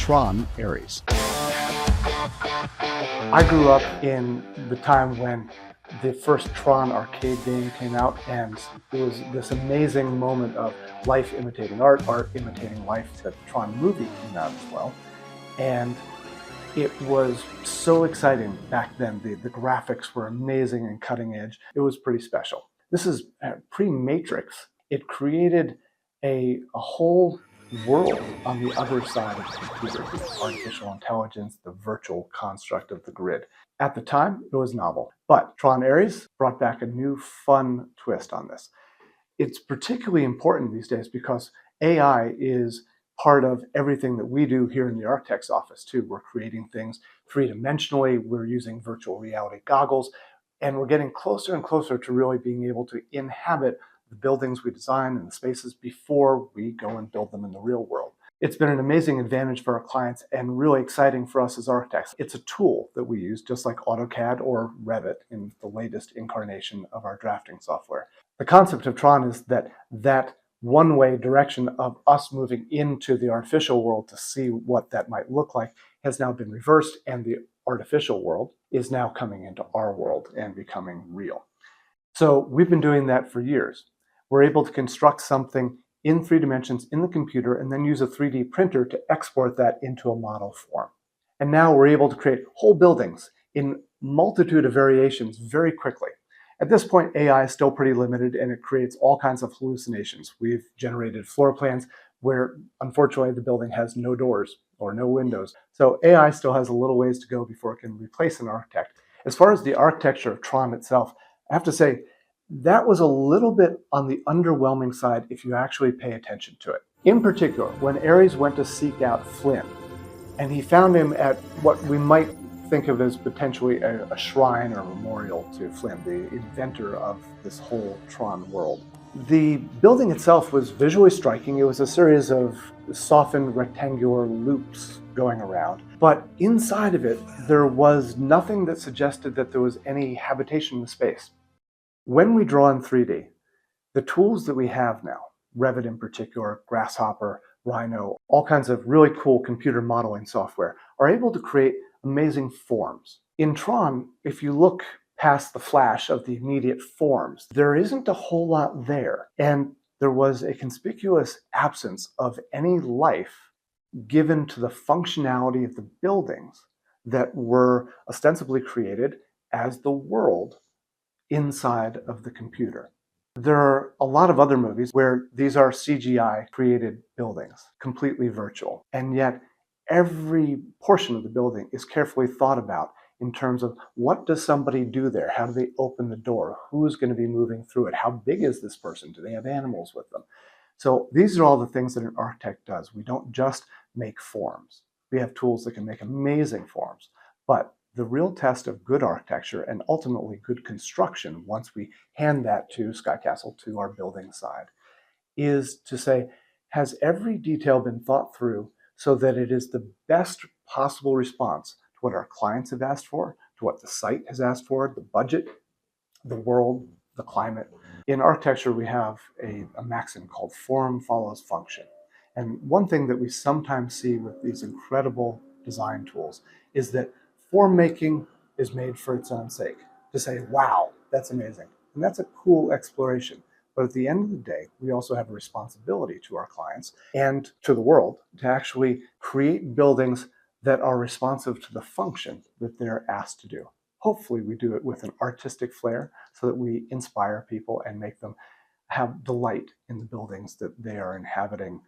TRON Ares. I grew up in the time when the first Tron arcade game came out, and it was this amazing moment of life imitating art, art imitating life. The Tron movie came out as well, and it was so exciting back then. The graphics were amazing and cutting edge. It was pretty special. This is pre-Matrix. It created a whole world on the other side of the computer, the artificial intelligence, the virtual construct of the grid. At the time, it was novel, but TRON Ares brought back a new fun twist on this. It's particularly important these days because AI is part of everything that we do here in the architect's office too. We're creating things three-dimensionally, we're using virtual reality goggles, and we're getting closer and closer to really being able to inhabit the buildings we design and the spaces before we go and build them in the real world. It's been an amazing advantage for our clients and really exciting for us as architects. It's a tool that we use just like AutoCAD or Revit in the latest incarnation of our drafting software. The concept of TRON is that one-way direction of us moving into the artificial world to see what that might look like has now been reversed, and the artificial world is now coming into our world and becoming real. So we've been doing that for years. We're able to construct something in 3 dimensions in the computer and then use a 3D printer to export that into a model form. And now we're able to create whole buildings in multitude of variations very quickly. At this point, AI is still pretty limited and it creates all kinds of hallucinations. We've generated floor plans where, unfortunately, the building has no doors or no windows. So AI still has a little ways to go before it can replace an architect. As far as the architecture of TRON itself, I have to say, that was a little bit on the underwhelming side if you actually pay attention to it. In particular, when Ares went to seek out Flynn, and he found him at what we might think of as potentially a shrine or memorial to Flynn, the inventor of this whole Tron world. The building itself was visually striking. It was a series of softened rectangular loops going around. But inside of it, there was nothing that suggested that there was any habitation in the space. When we draw in 3D, the tools that we have now, Revit in particular, Grasshopper, Rhino, all kinds of really cool computer modeling software, are able to create amazing forms. In TRON, if you look past the flash of the immediate forms, there isn't a whole lot there. And there was a conspicuous absence of any life given to the functionality of the buildings that were ostensibly created as the world inside of the computer. There are a lot of other movies where these are CGI created buildings, completely virtual, and yet every portion of the building is carefully thought about in terms of what does somebody do there? How do they open the door? Who's going to be moving through it? How big is this person? Do they have animals with them? So these are all the things that an architect does. We don't just make forms. We have tools that can make amazing forms, but the real test of good architecture and ultimately good construction, once we hand that to Sky Castle, to our building side, is to say, has every detail been thought through so that it is the best possible response to what our clients have asked for, to what the site has asked for, the budget, the world, the climate. In architecture, we have a maxim called form follows function. And one thing that we sometimes see with these incredible design tools is that form making is made for its own sake, to say, wow, that's amazing. And that's a cool exploration. But at the end of the day, we also have a responsibility to our clients and to the world to actually create buildings that are responsive to the function that they're asked to do. Hopefully we do it with an artistic flair so that we inspire people and make them have delight in the buildings that they are inhabiting.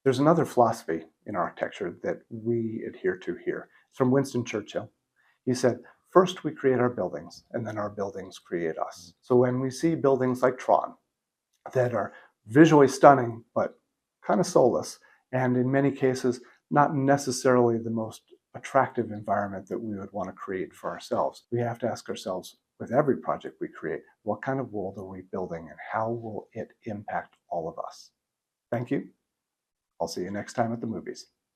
There's another philosophy in architecture that we adhere to here. It's from Winston Churchill. He said, first we create our buildings, and then our buildings create us. So when we see buildings like TRON that are visually stunning, but kind of soulless, and in many cases, not necessarily the most attractive environment that we would want to create for ourselves, we have to ask ourselves, with every project we create, what kind of world are we building, and how will it impact all of us? Thank you. I'll see you next time at the movies.